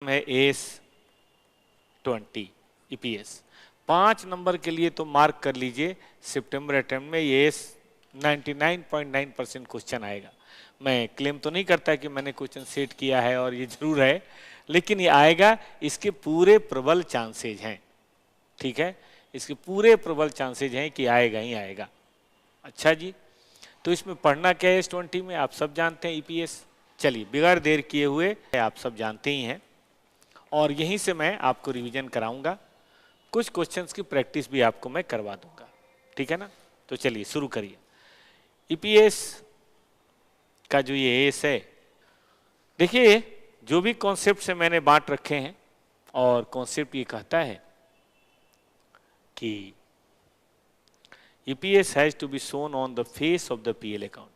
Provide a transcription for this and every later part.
है S 20 EPS 5 number के लिए तो मार्क कर लीजिए। सितंबर अटेम्प्ट में ये 99.9% क्वेश्चन आएगा। मैं क्लेम तो नहीं करता कि मैंने क्वेश्चन सेट किया है और ये जरूर है, लेकिन ये आएगा, इसके पूरे प्रबल चांसेज हैं। ठीक है, इसके पूरे प्रबल चांसेज हैं कि आएगा ही आएगा। अच्छा जी, तो इसमें पढ़ना क्या है S20 में, आप सब जानते हैं ईपीएस। चलिए बिगैर देर किए हुए, आप सब जानते ही हैं और यहीं से मैं आपको रिवीजन कराऊंगा, कुछ क्वेश्चंस की प्रैक्टिस भी आपको मैं करवा दूंगा। ठीक है ना, तो चलिए शुरू करिए। ईपीएस का जो ये एस है, देखिए जो भी कॉन्सेप्ट से मैंने बांट रखे हैं, और कॉन्सेप्ट ये कहता है कि EPS has to be shown on the face of the PL account.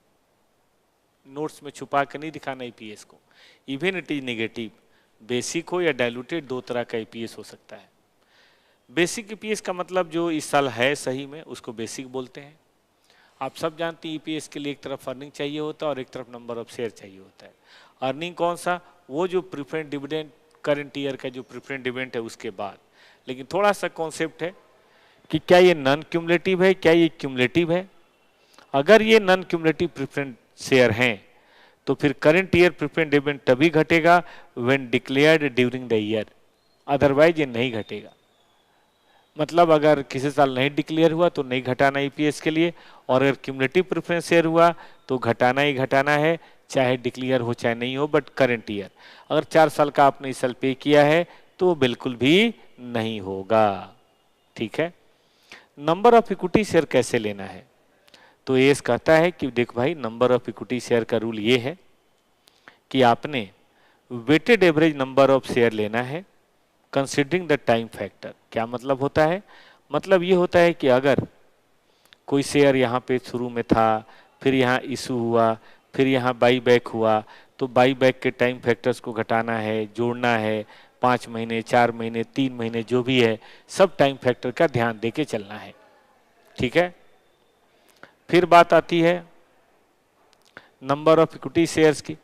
Notes में छुपा के नहीं दिखाना EPS को, even it is negative. Basic हो या डाइल्यूटेड, दो तरह का EPS हो सकता है। बेसिक EPS का मतलब जो इस साल है सही में, उसको बेसिक बोलते हैं। आप सब जानते हैं EPS के लिए एक तरफ अर्निंग चाहिए होता है और एक तरफ नंबर ऑफ शेयर चाहिए होता है। अर्निंग कौन सा, वो जो प्रीफरेंस डिविडेंड करंट ईयर का जो प्रीफरेंस डिविडेंड है उसके बाद। लेकिन थोड़ा सा कॉन्सेप्ट है कि क्या ये नॉन क्यूमुलेटिव है, क्या ये क्यूमुलेटिव है। अगर ये नॉन क्यूमुलेटिव प्रीफरेंस शेयर हैं तो फिर करंट ईयर प्रीफरेंस डिविडेंड तभी घटेगा when declared during the year, otherwise ये नहीं घटेगा। मतलब अगर किसी साल नहीं डिक्लेयर हुआ तो नहीं घटाना EPS के लिए, और अगर क्यूमुलेटिव प्रेफरेंस शेयर हुआ तो घटाना ही घटाना है, चाहे डिक्लेयर हो चाहे नहीं हो। बट करंट ईयर अगर 4 साल का आपने इस साल पे किया है तो बिल्कुल भी नहीं होगा। ठीक है, नंबर ऑफ इक्विटी शेयर कैसे लेना है, तो एस कहता है कि देख भाई, नंबर ऑफ इक्विटी शेयर का रूल ये है कि आपने weighted average number of share लेना है कंसिडरिंग द टाइम फैक्टर। क्या मतलब होता है, मतलब ये होता है कि अगर कोई शेयर यहाँ पे शुरू में था, फिर यहाँ इशू हुआ, फिर यहाँ बाई बैक हुआ, तो बाई बैक के टाइम फैक्टर्स को घटाना है, जोड़ना है। 5 महीने, 4 महीने, 3 महीने जो भी है, सब टाइम फैक्टर का ध्यान दे के चलना है। ठीक है, फिर बात आती है नंबर ऑफ इक्विटी शेयर्स की,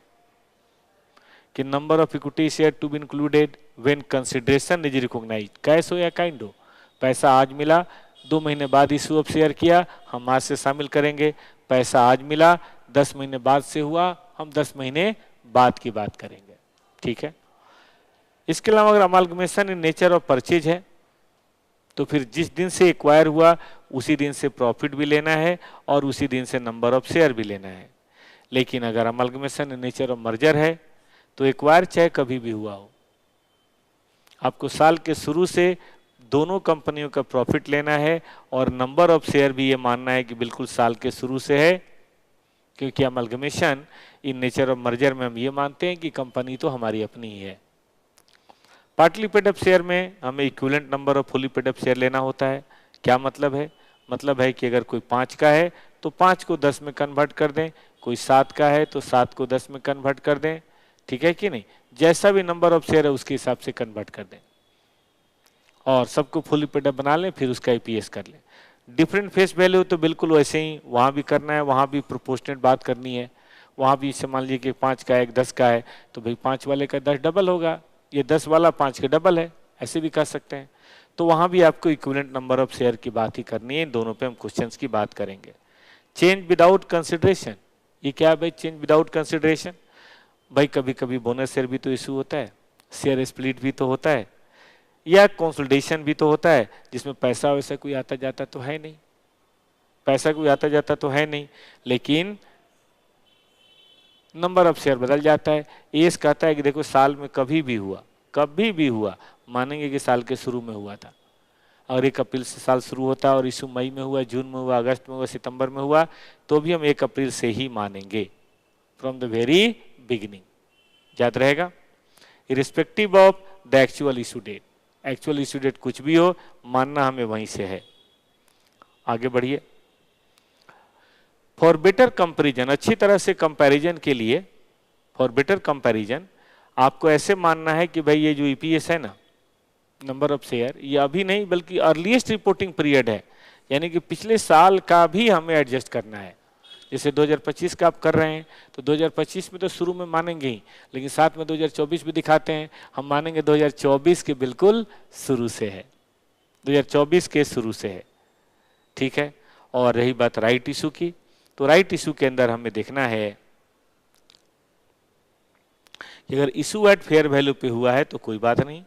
कि number of equity share to be included when consideration is recognised, cash हो या काइंड हो। पैसा आज मिला, 2 महीने बाद इशू ऑफ शेयर किया, हम आज से शामिल करेंगे। पैसा आज मिला, 10 महीने बाद से हुआ, हम 10 महीने बाद की बात करेंगे। ठीक है, इसके अलावा अगर amalgamation in nature of purchase है तो फिर जिस दिन से एक्वायर हुआ उसी दिन से प्रॉफिट भी लेना है और उसी दिन से नंबर ऑफ शेयर भी लेना है। लेकिन अगर amalgamation in nature of merger है तो एक्वायर चाहे कभी भी हुआ हो, आपको साल के शुरू से दोनों कंपनियों का प्रॉफिट लेना है और नंबर ऑफ शेयर भी ये मानना है कि बिल्कुल साल के शुरू से है, क्योंकि amalgamation in nature of merger में हम ये मानते हैं कि कंपनी तो हमारी अपनी ही है। पार्टली पेड अप शेयर में हमें equivalent number of fully paid up share लेना होता है। क्या मतलब है, मतलब है कि अगर कोई 5 का है तो 5 को 10 में कन्वर्ट कर दें, कोई 7 का है तो 7 को 10 में कन्वर्ट कर दें। ठीक है कि नहीं, जैसा भी नंबर ऑफ शेयर है उसके हिसाब से कन्वर्ट कर दें और सबको फुली पेड अप बना लें, फिर उसका EPS कर लें। डिफरेंट फेस वैल्यू तो बिल्कुल वैसे ही वहाँ भी करना है, वहाँ भी प्रोपोर्शनेट बात करनी है। वहाँ भी इसे मान लीजिए कि 5 का है, 10 का है, तो भाई 5 वाले का 10 डबल होगा, ये 10 वाला 5 के डबल है, ऐसे भी कर सकते हैं। तो वहाँ भी आपको इक्विवेलेंट नंबर ऑफ शेयर की बात ही करनी है। इन दोनों पे हम क्वेश्चंस की बात करेंगे। चेंज विदाउट कंसिडरेशन, ये क्या है भाई चेंज विदाउट कंसिडरेशन? भाई कभी कभी बोनस शेयर भी तो इशू होता है, शेयर स्प्लिट भी तो होता है, या कंसोलिडेशन भी तो होता है, जिसमें पैसा वैसा कोई आता जाता तो है नहीं, पैसा कोई आता जाता तो है नहीं, लेकिन नंबर ऑफ शेयर बदल जाता है। एस कहता है कि देखो साल में कभी भी हुआ, मानेंगे कि साल के शुरू में हुआ था। अगर 1 अप्रैल से साल शुरू होता है और इशू मई में हुआ, जून में हुआ, अगस्त में हुआ, सितंबर में हुआ, तो भी हम 1 अप्रैल से ही मानेंगे, फ्रॉम द वेरी बिगिनिंग। याद रहेगा, irrespective of the actual issue date, actual issue date कुछ भी हो, मानना हमें वहीं से है। आगे बढ़िए। फॉर बेटर कंपैरिजन, अच्छी तरह से कंपैरिजन के लिए, फॉर बेटर कंपैरिजन आपको ऐसे मानना है कि भाई ये जो EPS है ना, नंबर ऑफ शेयर, ये अभी नहीं बल्कि अर्लीस्ट रिपोर्टिंग पीरियड है, यानी कि पिछले साल का भी हमें एडजस्ट करना है। जैसे 2025 का आप कर रहे हैं तो 2025 में तो शुरू में मानेंगे ही, लेकिन साथ में 2024 भी दिखाते हैं, हम मानेंगे 2024 के बिल्कुल शुरू से है, 2024 के शुरू से है, ठीक है। और रही बात राइट इशू की, तो राइट इशू के अंदर हमें देखना है कि अगर इशू एट फेयर वैल्यू पे हुआ है तो कोई बात नहीं,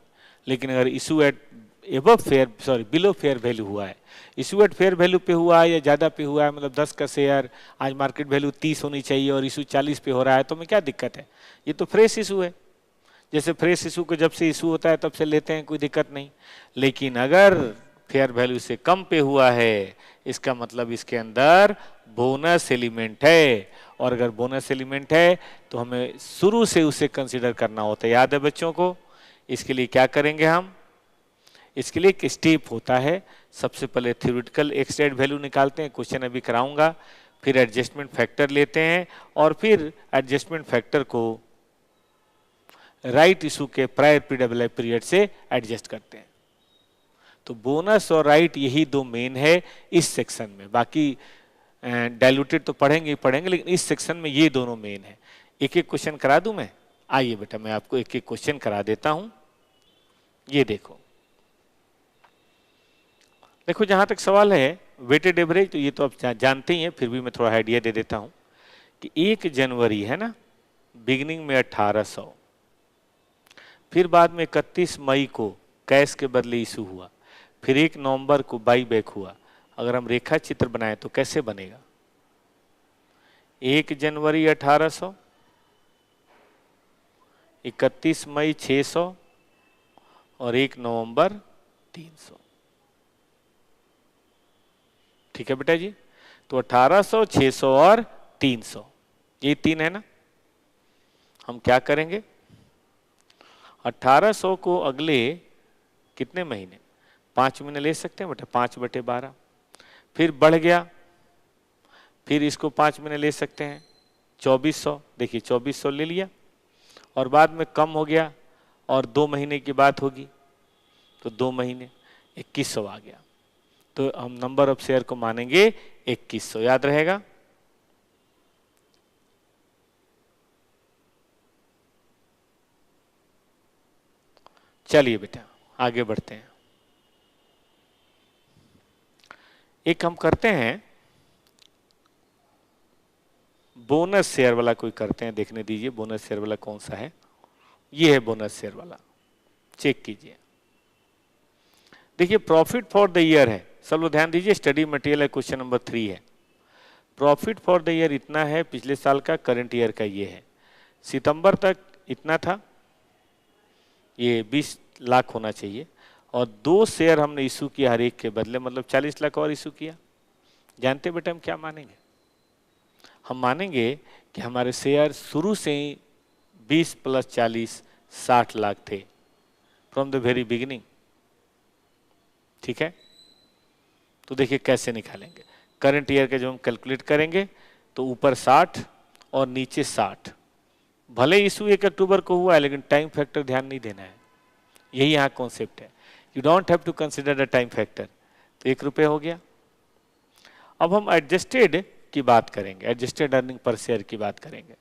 लेकिन अगर issue at below fair value हुआ है, इशू एट फेयर वैल्यू पे हुआ है या ज़्यादा पे हुआ है, मतलब 10 का शेयर आज मार्केट वैल्यू 30 होनी चाहिए और इशू 40 पे हो रहा है, तो हमें क्या दिक्कत है, ये तो फ्रेश इशू है। जैसे फ्रेश इशू को जब से इशू होता है तब से लेते हैं, कोई दिक्कत नहीं। लेकिन अगर फेयर वैल्यू से कम पे हुआ है, इसका मतलब इसके अंदर बोनस एलिमेंट है, और अगर बोनस एलिमेंट है तो हमें शुरू से उसे कंसीडर करना होता है। याद है बच्चों को? इसके लिए क्या करेंगे हम, इसके लिए एक स्टेप होता है। सबसे पहले थ्योरेटिकल एक्सटेंड वैल्यू निकालते हैं, क्वेश्चन अभी कराऊंगा, फिर एडजस्टमेंट फैक्टर लेते हैं और फिर एडजस्टमेंट फैक्टर को राइट इशू के प्रायर पीडब्ल्यूआई पीरियड से एडजस्ट करते हैं। तो बोनस और राइट यही दो मेन है इस सेक्शन में, बाकी डाइल्यूटेड तो पढ़ेंगे ही पढ़ेंगे, लेकिन इस सेक्शन में ये दोनों मेन है। एक एक क्वेश्चन करा दूं मैं? आइए बेटा मैं आपको एक एक क्वेश्चन करा देता हूं। ये देखो जहां तक सवाल है वेटेड एवरेज, तो ये तो आप जानते ही हैं, फिर भी मैं थोड़ा आइडिया दे देता हूं कि 1 जनवरी है ना, बिगिनिंग में 1800, फिर बाद में 31 मई को कैश के बदले इशू हुआ, फिर 1 नवंबर को बाई बैक हुआ। अगर हम रेखा चित्र बनाए तो कैसे बनेगा? 1 जनवरी 1800, 31 मई 600 और 1 नवंबर 300। ठीक है बेटा जी, तो 1800, 600 और 300, ये 3 है ना। हम क्या करेंगे, 1800 को अगले कितने महीने, 5 महीने ले सकते हैं बेटा, 5/12, फिर बढ़ गया, फिर इसको 5 महीने ले सकते हैं, 2400, देखिए 2400 ले लिया, और बाद में कम हो गया और 2 महीने की बात होगी तो 2 महीने 2100 आ गया, तो हम नंबर ऑफ शेयर को मानेंगे 2100। याद रहेगा? चलिए बेटा आगे बढ़ते हैं। एक हम करते हैं बोनस शेयर वाला, कोई करते हैं, देखने दीजिए बोनस शेयर वाला कौन सा है। ये है बोनस शेयर वाला, चेक कीजिए। देखिए प्रॉफिट फॉर द ईयर है, सब लोग ध्यान दीजिए, स्टडी मटेरियल है, क्वेश्चन नंबर 3 है। प्रॉफिट फॉर द ईयर इतना है, पिछले साल का, करंट ईयर का ये है। सितंबर तक इतना था, ये 20 लाख होना चाहिए, और 2 शेयर हमने इशू किया हर एक के बदले, मतलब 40 लाख और इशू किया। जानते बेटा हम क्या मानेंगे? हम मानेंगे कि हमारे शेयर शुरू से ही 20 + 40 60 लाख थे, फ्रॉम द वेरी बिगिनिंग। ठीक है, तो देखिए कैसे निकालेंगे। करंट ईयर का जो हम कैलकुलेट करेंगे तो ऊपर 60 और नीचे 60, भले इशू 1 अक्टूबर को हुआ है लेकिन टाइम फैक्टर ध्यान नहीं देना है, यही यहाँ कॉन्सेप्ट है। You don't have to consider the time factor. तो 1 रुपये हो गया। अब हम एडजस्टेड की बात करेंगे, एडजस्टेड अर्निंग पर शेयर की बात करेंगे।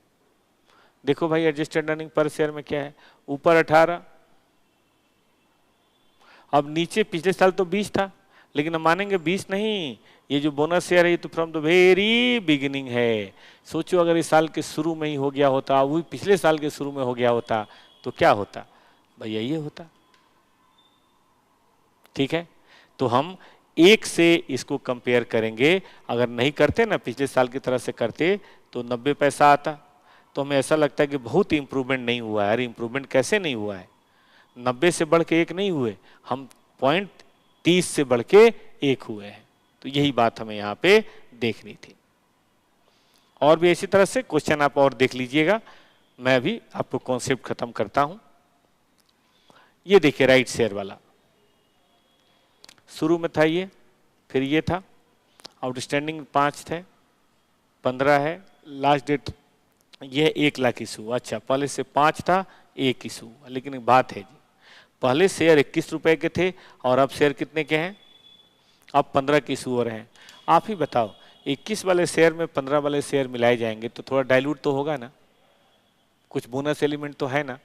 देखो भाई एडजस्टेड अर्निंग पर शेयर में क्या है, ऊपर 18, अब नीचे पिछले साल तो 20 था, लेकिन हम मानेंगे 20 नहीं, ये जो बोनस शेयर है ये तो फ्रॉम द वेरी बिगिनिंग है। सोचो अगर इस साल के शुरू में ही हो गया होता, वो पिछले साल के शुरू में हो गया होता तो क्या होता भैया, ये होता। ठीक है, तो हम 1 से इसको कंपेयर करेंगे। अगर नहीं करते ना, पिछले साल की तरह से करते तो 90 पैसा आता, तो हमें ऐसा लगता है कि बहुत इंप्रूवमेंट नहीं हुआ है। अरे इंप्रूवमेंट कैसे नहीं हुआ है, 90 से बढ़ के 1 नहीं हुए, हम 0.30 से बढ़ के 1 हुए हैं। तो यही बात हमें यहाँ पे देखनी थी। और भी इसी तरह से क्वेश्चन आप और देख लीजिएगा, मैं भी आपको कॉन्सेप्ट खत्म करता हूं। ये देखिए राइट शेयर वाला, शुरू में था ये, फिर ये था, आउटस्टैंडिंग 5 थे, 15 है, लास्ट डेट ये 1 लाख इशू। अच्छा, पहले से 5 था, 1 इशू। लेकिन एक बात है जी, पहले शेयर 21 रुपए के थे और अब शेयर कितने के हैं, अब 15 के इशू हो रहे हैं। आप ही बताओ 21 वाले शेयर में 15 वाले शेयर मिलाए जाएंगे तो थोड़ा डाइल्यूट तो होगा ना, कुछ बोनस एलिमेंट तो है ना।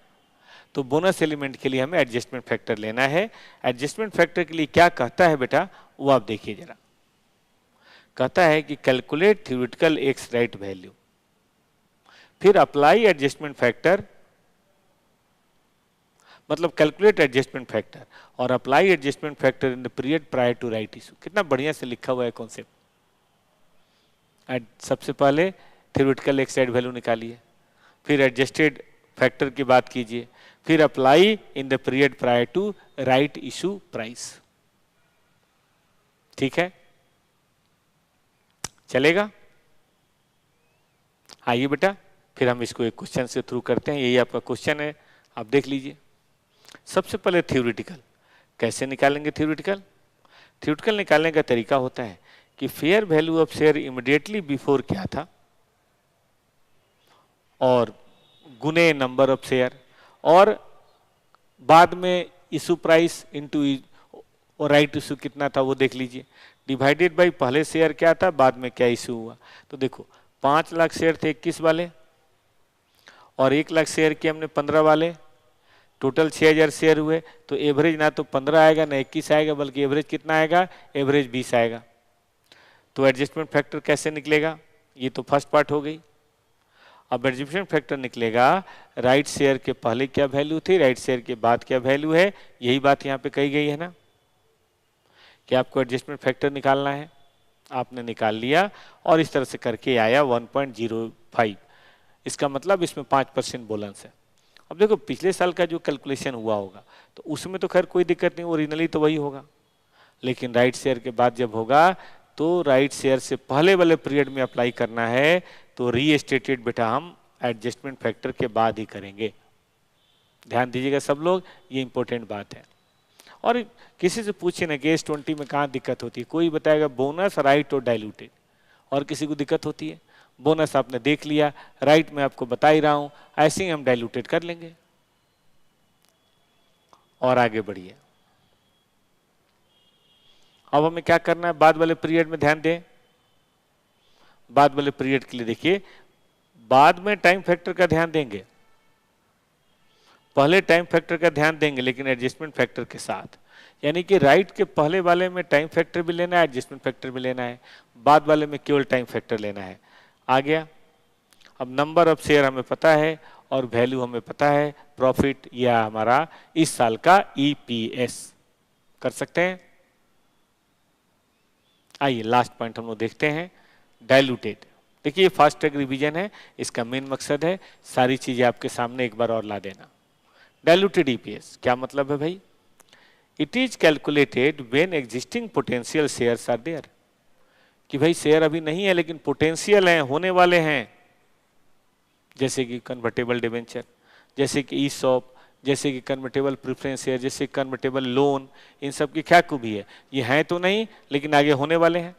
तो बोनस एलिमेंट के लिए हमें एडजस्टमेंट फैक्टर लेना है। एडजस्टमेंट फैक्टर के लिए क्या कहता है बेटा, वो आप देखिए जरा। कहता है कि calculate theoretical ex right value, फिर अप्लाई एडजस्टमेंट फैक्टर, मतलब कैलकुलेट एडजस्टमेंट फैक्टर और apply adjustment factor in the period prior to right issue. कितना बढ़िया से लिखा हुआ है कॉन्सेप्ट। सबसे पहले थ्योरेटिकल एक्स राइट वैल्यू निकालिए, फिर एडजस्टेड फैक्टर की बात कीजिए, फिर apply in the period prior to right issue price. ठीक है, चलेगा। आइए बेटा, फिर हम इसको एक क्वेश्चन से थ्रू करते हैं। यही आपका क्वेश्चन है, आप देख लीजिए। सबसे पहले थ्योरेटिकल कैसे निकालेंगे। थ्योरेटिकल निकालने का तरीका होता है कि fair value of share immediately before क्या था और गुने नंबर ऑफ शेयर, और बाद में इशू प्राइस इनटू और राइट इशू कितना था वो देख लीजिए, डिवाइडेड बाय पहले शेयर क्या था, बाद में क्या इशू हुआ। तो देखो 5 लाख शेयर थे 21 वाले और 1 लाख शेयर किए हमने 15 वाले, टोटल 6000 शेयर हुए। तो एवरेज ना तो 15 आएगा ना 21 आएगा, बल्कि एवरेज कितना आएगा, एवरेज 20 आएगा। तो एडजस्टमेंट फैक्टर कैसे निकलेगा, ये तो फर्स्ट पार्ट हो गई। अब एडजस्टमेंट फैक्टर निकलेगा राइट शेयर के पहले क्या वैल्यू थी, राइट शेयर के बाद क्या वैल्यू है। यही बात यहाँ पे कही गई है ना कि आपको एडजस्टमेंट फैक्टर निकालना है। आपने निकाल लिया और इस तरह से करके आया 1.05। इसका मतलब इसमें 5% बोनस है। अब देखो पिछले साल का जो कैलकुलेशन हुआ होगा तो उसमें तो खैर कोई दिक्कत नहीं, ओरिजिनली तो वही होगा। लेकिन राइट शेयर के बाद जब होगा तो राइट शेयर से पहले वाले पीरियड में अप्लाई करना है, तो रीस्टेटेड बेटा हम एडजस्टमेंट फैक्टर के बाद ही करेंगे। ध्यान दीजिएगा सब लोग, ये इंपॉर्टेंट बात है। और किसी से पूछिए ना कि S20 में कहाँ दिक्कत होती है, कोई बताएगा बोनस, राइट और डाइल्यूटेड। और किसी को दिक्कत होती है, बोनस आपने देख लिया, राइट में आपको बता ही रहा हूं, ऐसे ही हम डाइल्यूटेड कर लेंगे। और आगे बढ़िए। अब हमें क्या करना है, बाद वाले पीरियड में ध्यान दें। बाद वाले पीरियड के लिए देखिए, बाद में टाइम फैक्टर का ध्यान देंगे, पहले टाइम फैक्टर का ध्यान देंगे लेकिन एडजस्टमेंट फैक्टर के साथ। यानी कि राइट के पहले वाले में टाइम फैक्टर भी लेना है, एडजस्टमेंट फैक्टर भी लेना है, बाद वाले में केवल टाइम फैक्टर लेना है। आ गया। अब नंबर ऑफ शेयर हमें पता है और वैल्यू हमें पता है, प्रॉफिट या हमारा इस साल का EPS कर सकते हैं। आइए लास्ट पॉइंट हम लोग देखते हैं, डाइल्यूटेड। देखिए ये फास्ट ट्रैक रिवीजन है, इसका मेन मकसद है सारी चीजें आपके सामने एक बार और ला देना। डाइल्यूटेड EPS क्या मतलब है भाई, it is calculated when existing potential shares are there. कि भाई शेयर अभी नहीं है लेकिन पोटेंशियल हैं, होने वाले हैं, जैसे कि कन्वर्टेबल डिबेंचर, जैसे कि ESOP, जैसे कि कन्वर्टेबल प्रेफरेंस शेयर, जैसे कन्वर्टेबल लोन। इन सब की क्या खूबी है, ये हैं तो नहीं लेकिन आगे होने वाले हैं।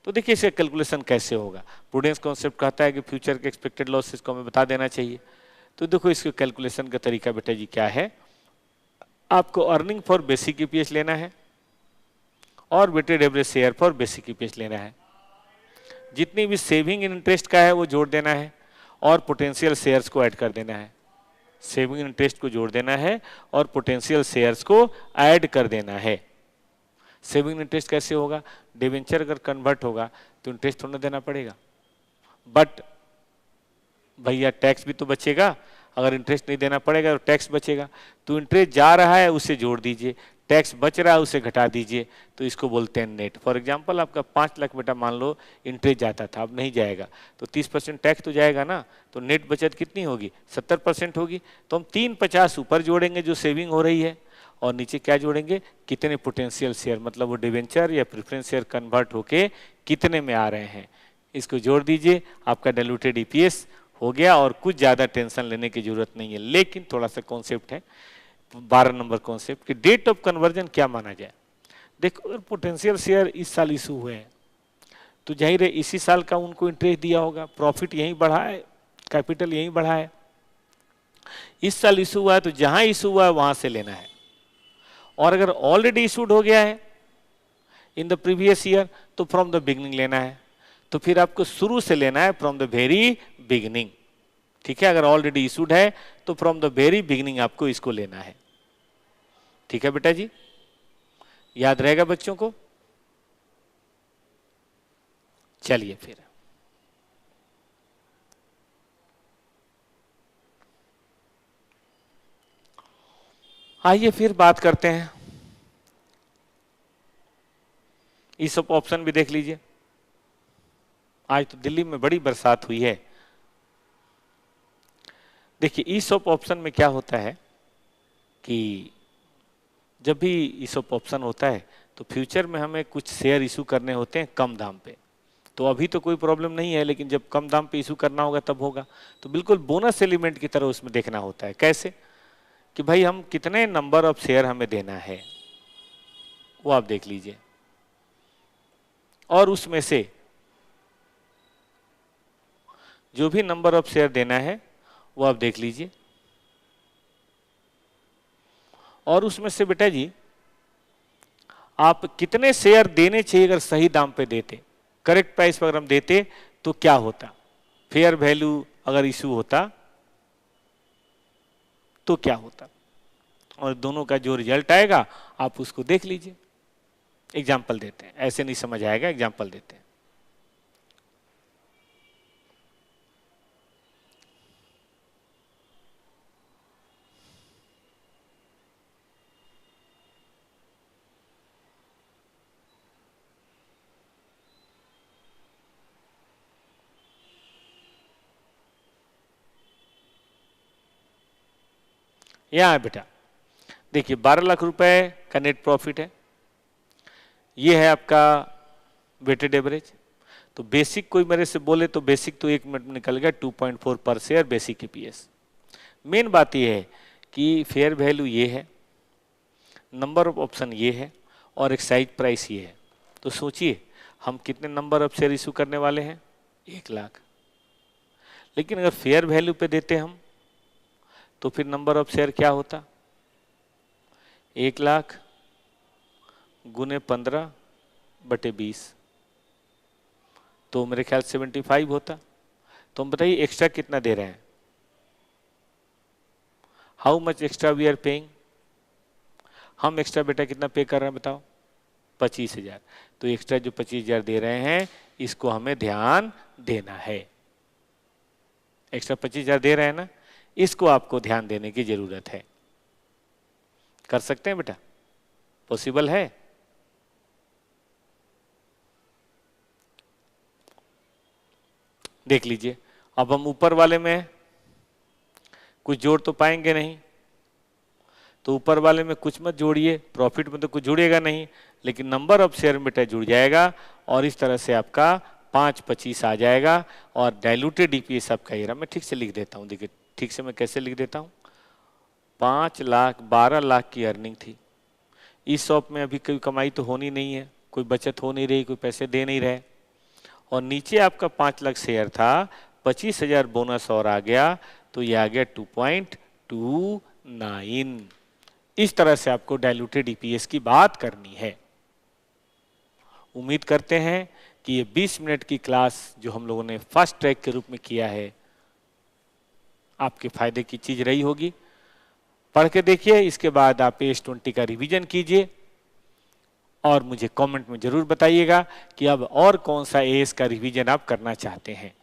तो देखिए इसका कैलकुलेशन कैसे होगा। प्रूडेंस कॉन्सेप्ट कहता है कि फ्यूचर के एक्सपेक्टेड लॉसेस को हमें बता देना चाहिए। तो देखो इसके कैलकुलेशन का तरीका बेटा जी क्या है, आपको अर्निंग फॉर बेसिक EPS लेना है और weighted average share for basic EPS लेना है। जितनी भी सेविंग इन इंटरेस्ट का है वो जोड़ देना है और पोटेंशियल शेयर्स को ऐड कर देना है। सेविंग इन इंटरेस्ट को जोड़ देना है और पोटेंशियल शेयर्स को ऐड कर देना है। सेविंग इंटरेस्ट कैसे होगा, डिवेंचर अगर कन्वर्ट होगा तो इंटरेस्ट थोड़ा देना पड़ेगा, बट भैया टैक्स भी तो बचेगा। अगर इंटरेस्ट नहीं देना पड़ेगा तो टैक्स बचेगा। तो इंटरेस्ट जा रहा है उसे जोड़ दीजिए, टैक्स बच रहा है उसे घटा दीजिए, तो इसको बोलते हैं नेट। फॉर एग्जांपल आपका 5 लाख बेटा मान लो इंटरेस्ट जाता था, अब नहीं जाएगा, तो 30% टैक्स तो जाएगा ना, तो नेट बचत कितनी होगी, 70% होगी। तो हम 350 ऊपर जोड़ेंगे जो सेविंग हो रही है और नीचे क्या जोड़ेंगे, कितने पोटेंशियल शेयर, मतलब वो डिवेंचर या प्रेफरेंस शेयर कन्वर्ट होके कितने में आ रहे हैं, इसको जोड़ दीजिए, आपका डाइल्यूटेड EPS हो गया। और कुछ ज़्यादा टेंशन लेने की जरूरत नहीं है। लेकिन थोड़ा सा कॉन्सेप्ट है, 12 नंबर कॉन्सेप्ट कि डेट ऑफ कन्वर्जन क्या माना जाए। देखो अगर पोटेंशियल शेयर इस साल इशू हुए हैं तो जाहिर है इसी साल का उनको इंटरेस्ट दिया होगा, प्रॉफिट यहीं बढ़ा है, कैपिटल यहीं बढ़ा है। इस साल इशू हुआ है तो जहां इशू हुआ है वहां से लेना है। और अगर ऑलरेडी इशूड हो गया है इन द प्रीवियस ईयर तो फ्रॉम द बिगनिंग लेना है। तो फिर आपको शुरू से लेना है, फ्रॉम द वेरी बिगिनिंग। ठीक है, अगर ऑलरेडी इशूड है तो फ्रॉम द वेरी बिगिनिंग आपको इसको लेना है। ठीक है बेटा जी, याद रहेगा बच्चों को? चलिए फिर आइए फिर बात करते हैं, ईसॉप ऑप्शन भी देख लीजिए। आज तो दिल्ली में बड़ी बरसात हुई है। देखिए ईसॉप ऑप्शन में क्या होता है कि जब भी ईसॉप ऑप्शन होता है तो फ्यूचर में हमें कुछ शेयर इशू करने होते हैं कम दाम पे। तो अभी तो कोई प्रॉब्लम नहीं है, लेकिन जब कम दाम पे इशू करना होगा तब होगा। तो बिल्कुल बोनस एलिमेंट की तरह उसमें देखना होता है। कैसे कि भाई हम कितने नंबर ऑफ शेयर हमें देना है, वो आप देख लीजिए, और उसमें से जो भी नंबर ऑफ शेयर देना है वो आप देख लीजिए, और उसमें से बेटा जी आप कितने शेयर देने चाहिए अगर सही दाम पे देते, करेक्ट प्राइस पर अगर हम देते तो क्या होता, फेयर वैल्यू अगर इशू होता तो क्या होता, और दोनों का जो रिजल्ट आएगा आप उसको देख लीजिए। एग्जाम्पल देते हैं, ऐसे नहीं समझ आएगा, एग्जाम्पल देते हैं। यहां है बेटा, देखिए 12 लाख रुपए का नेट प्रॉफिट है, ये है आपका वेटेड एवरेज। तो बेसिक कोई मेरे से बोले तो बेसिक तो 1 मिनट में निकल गया 2.4 पर शेयर बेसिक ईपीएस। मेन बात ये है कि फेयर वैल्यू ये है, नंबर ऑफ ऑप्शन ये है, और एक्साइज प्राइस ये है। तो सोचिए हम कितने नंबर ऑफ शेयर इशू करने वाले हैं, 1 लाख। लेकिन अगर फेयर वैल्यू पे देते हम तो फिर नंबर ऑफ शेयर क्या होता, 1 लाख गुने 15/20, तो मेरे ख्याल 75 होता। तो हम बताइए एक्स्ट्रा कितना दे रहे हैं, how much extra we are paying. हम एक्स्ट्रा बेटा कितना पे कर रहे हैं बताओ, 25,000। तो एक्स्ट्रा जो 25,000 दे रहे हैं इसको हमें ध्यान देना है। एक्स्ट्रा 25,000 दे रहे हैं ना, इसको आपको ध्यान देने की जरूरत है। कर सकते हैं बेटा, पॉसिबल है? देख लीजिए, अब हम ऊपर वाले में कुछ जोड़ तो पाएंगे नहीं, तो ऊपर वाले में कुछ मत जोड़िए, प्रॉफिट में तो कुछ जुड़ेगा नहीं, लेकिन नंबर ऑफ शेयर में बेटा जुड़ जाएगा, और इस तरह से आपका 5/25 आ जाएगा। और डाइल्यूटेड ईपीएस आपका ये रहा। मैं ठीक से लिख देता हूँ, देखिए ठीक से मैं कैसे लिख देता हूँ। 5 लाख 12 लाख की अर्निंग थी। इस शॉप में अभी कोई कमाई तो होनी नहीं है, कोई बचत हो नहीं रही, कोई पैसे दे नहीं रहे, और नीचे आपका 5 लाख शेयर था, 25,000 बोनस और आ गया, तो ये आ गया 2.29। इस तरह से आपको डाइल्यूटेड ईपीएस की बात करनी है। उम्मीद करते हैं कि ये 20 मिनट की क्लास जो हम लोगों ने फर्स्ट ट्रैक के रूप में किया है आपके फायदे की चीज रही होगी। पढ़ के देखिए, इसके बाद आप AS20 का रिवीजन कीजिए, और मुझे कमेंट में जरूर बताइएगा कि अब और कौन सा AS का रिवीजन आप करना चाहते हैं।